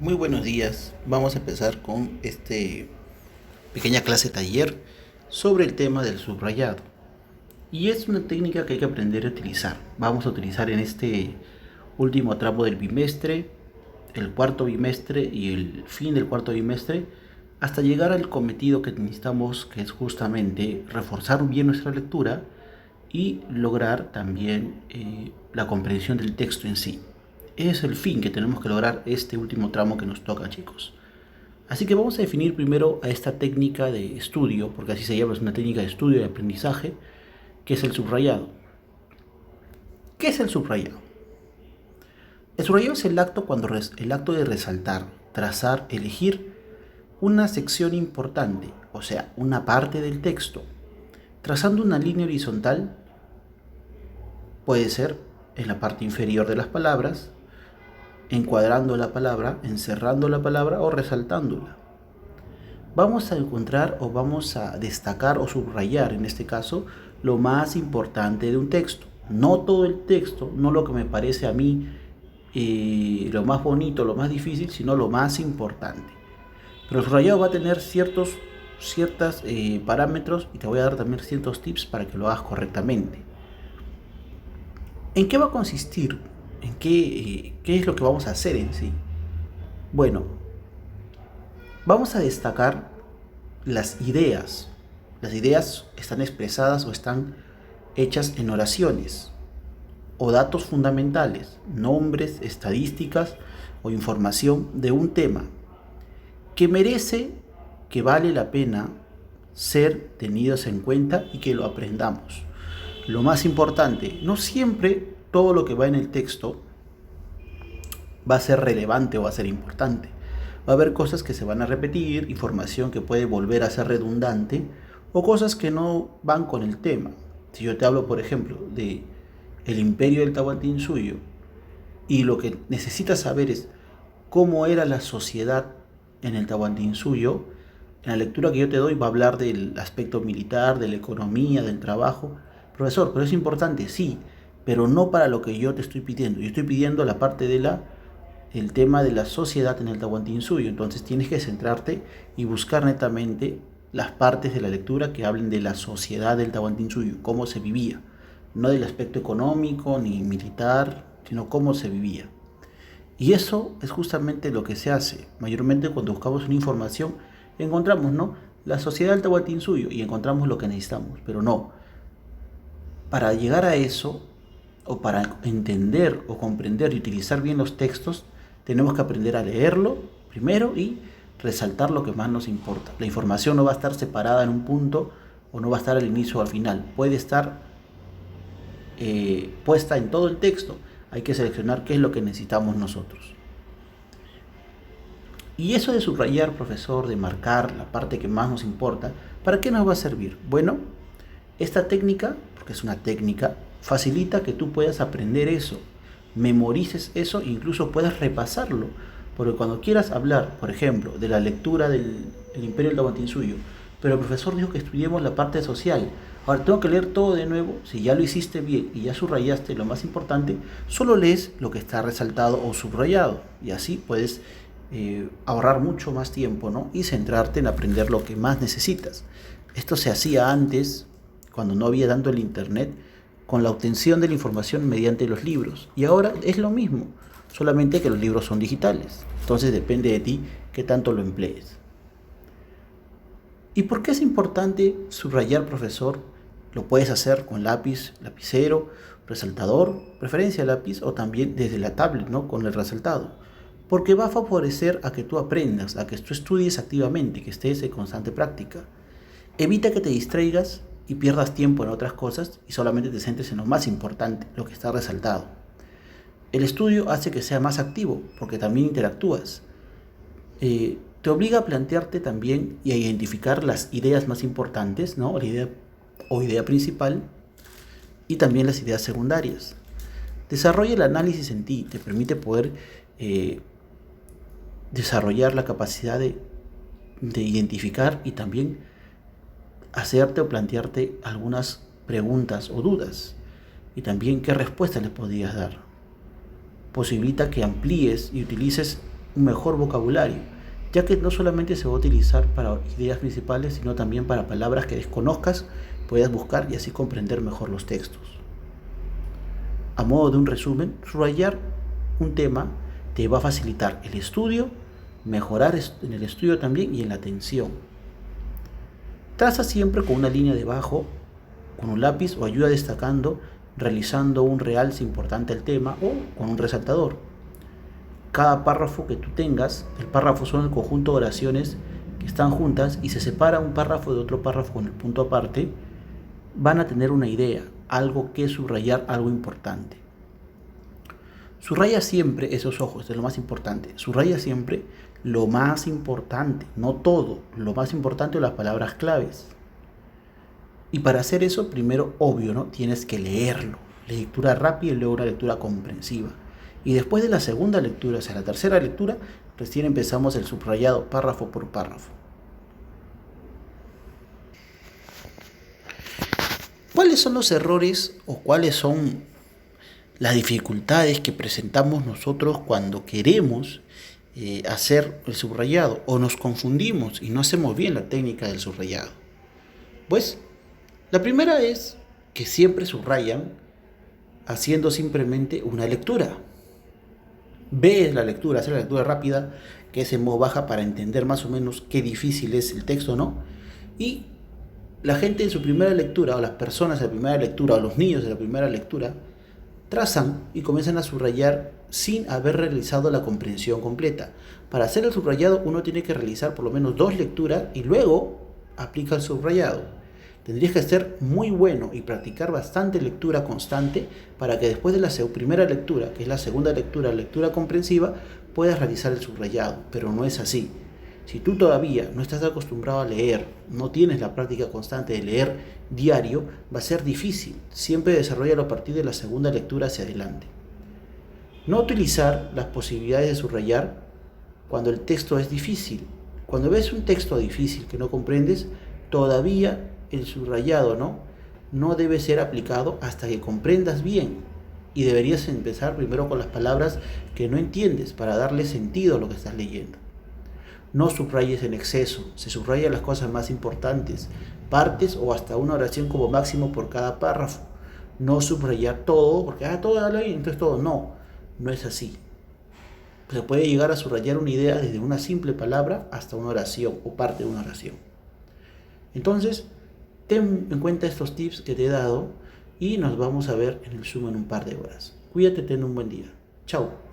Muy buenos días. Vamos a empezar con pequeña clase taller sobre el tema del subrayado. Y es una técnica que hay que aprender a utilizar. Vamos a utilizar en este último tramo del bimestre, el cuarto bimestre y el fin del cuarto bimestre, hasta llegar al cometido que necesitamos, que es justamente reforzar bien nuestra lectura y lograr también la comprensión del texto en sí. Es el fin que tenemos que lograr este último tramo que nos toca, chicos. Así que vamos a definir primero a esta técnica de estudio, porque así se llama, es una técnica de estudio y aprendizaje, que es el subrayado. ¿Qué es el subrayado? El subrayado es el acto de resaltar, trazar, elegir una sección importante, o sea, una parte del texto, trazando una línea horizontal. Puede ser en la parte inferior de las palabras, encuadrando la palabra, encerrando la palabra o resaltándola. Vamos a encontrar o vamos a destacar o subrayar, en este caso, lo más importante de un texto. No todo el texto, no lo que me parece a mí lo más bonito, lo más difícil, sino lo más importante. Pero el subrayado va a tener ciertos parámetros y te voy a dar también ciertos tips para que lo hagas correctamente. ¿En qué va a consistir? ¿Qué es lo que vamos a hacer en sí? Bueno, vamos a destacar las ideas. Las ideas están expresadas o están hechas en oraciones o datos fundamentales, nombres, estadísticas o información de un tema que merece, que vale la pena ser tenidos en cuenta y que lo aprendamos. Lo más importante, no siempre todo lo que va en el texto va a ser relevante o va a ser importante. Va a haber cosas que se van a repetir, información que puede volver a ser redundante o cosas que no van con el tema. Si yo te hablo, por ejemplo, de el imperio del Tahuantinsuyo y lo que necesitas saber es cómo era la sociedad en el Tahuantinsuyo, en la lectura que yo te doy va a hablar del aspecto militar, de la economía, del trabajo. Profesor, pero es importante, sí, pero no para lo que yo te estoy pidiendo. Yo estoy pidiendo la parte de el tema de la sociedad en el Tahuantinsuyo. Entonces tienes que centrarte y buscar netamente las partes de la lectura que hablen de la sociedad del Tahuantinsuyo, cómo se vivía, no del aspecto económico ni militar, sino cómo se vivía. Y eso es justamente lo que se hace. Mayormente cuando buscamos una información, encontramos, ¿no?, la sociedad del Tahuantinsuyo y encontramos lo que necesitamos. Pero no, para llegar a eso, o para entender o comprender y utilizar bien los textos, tenemos que aprender a leerlo primero y resaltar lo que más nos importa. La información no va a estar separada en un punto o no va a estar al inicio o al final. Puede estar puesta en todo el texto. Hay que seleccionar qué es lo que necesitamos nosotros. Y eso de subrayar, profesor, de marcar la parte que más nos importa, ¿para qué nos va a servir? Bueno, esta técnica, porque es una técnica, facilita que tú puedas aprender eso, memorices eso e incluso puedas repasarlo. Porque cuando quieras hablar, por ejemplo, de la lectura del Imperio del Tahuantinsuyo, pero el profesor dijo que estudiemos la parte social, ahora tengo que leer todo de nuevo. Si ya lo hiciste bien y ya subrayaste lo más importante, solo lees lo que está resaltado o subrayado y así puedes ahorrar mucho más tiempo, ¿no?, y centrarte en aprender lo que más necesitas. Esto se hacía antes, cuando no había tanto el internet, con la obtención de la información mediante los libros. Y ahora es lo mismo, solamente que los libros son digitales. Entonces depende de ti qué tanto lo emplees. ¿Y por qué es importante subrayar, profesor? Lo puedes hacer con lápiz, lapicero, resaltador, preferencia lápiz o también desde la tablet, ¿no?, con el resaltado. Porque va a favorecer a que tú aprendas, a que tú estudies activamente, que estés en constante práctica. Evita que te distraigas y pierdas tiempo en otras cosas y solamente te centres en lo más importante, lo que está resaltado. El estudio hace que sea más activo porque también interactúas. Te obliga a plantearte también y a identificar las ideas más importantes, ¿no?, la idea principal y también las ideas secundarias. Desarrolla el análisis en ti, te permite poder desarrollar la capacidad de identificar y también hacerte o plantearte algunas preguntas o dudas y también qué respuesta le podrías dar. Posibilita que amplíes y utilices un mejor vocabulario, ya que no solamente se va a utilizar para ideas principales, sino también para palabras que desconozcas, puedas buscar y así comprender mejor los textos. A modo de un resumen, subrayar un tema te va a facilitar el estudio, mejorar en el estudio también y en la atención. Traza siempre con una línea debajo, con un lápiz o ayuda destacando, realizando un realce importante al tema o con un resaltador. Cada párrafo que tú tengas, el párrafo son el conjunto de oraciones que están juntas y se separa un párrafo de otro párrafo con el punto aparte, van a tener una idea, algo que subrayar, algo importante. Subraya siempre esos ojos, es lo más importante. Subraya siempre lo más importante, no todo, lo más importante o las palabras claves. Y para hacer eso, primero, obvio, ¿no? Tienes que leerlo. Lectura rápida y luego una lectura comprensiva. Y después de la segunda lectura, o sea, la tercera lectura, recién empezamos el subrayado párrafo por párrafo. ¿Cuáles son los errores o cuáles son las dificultades que presentamos nosotros cuando queremos hacer el subrayado o nos confundimos y no hacemos bien la técnica del subrayado? Pues la primera es que siempre subrayan haciendo simplemente una lectura. Ves la lectura, hacer la lectura rápida, que es en voz baja para entender más o menos qué difícil es el texto, ¿no? Y la gente en su primera lectura, o las personas en la primera lectura, o los niños en la primera lectura, trazan y comienzan a subrayar sin haber realizado la comprensión completa. Para hacer el subrayado uno tiene que realizar por lo menos 2 lecturas y luego aplica el subrayado. Tendrías que ser muy bueno y practicar bastante lectura constante para que después de la primera lectura, que es la segunda lectura, lectura comprensiva, puedas realizar el subrayado, pero no es así. Si tú todavía no estás acostumbrado a leer, no tienes la práctica constante de leer diario, va a ser difícil. Siempre desarrollalo a partir de la segunda lectura hacia adelante. No utilizar las posibilidades de subrayar cuando el texto es difícil. Cuando ves un texto difícil que no comprendes, todavía el subrayado no debe ser aplicado hasta que comprendas bien. Y deberías empezar primero con las palabras que no entiendes para darle sentido a lo que estás leyendo. No subrayes en exceso, se subrayan las cosas más importantes, partes o hasta una oración como máximo por cada párrafo. No subrayar todo, porque todo lo leí, entonces todo. No es así. Se puede llegar a subrayar una idea desde una simple palabra hasta una oración o parte de una oración. Entonces, ten en cuenta estos tips que te he dado y nos vamos a ver en el Zoom en un par de horas. Cuídate, ten un buen día. Chao.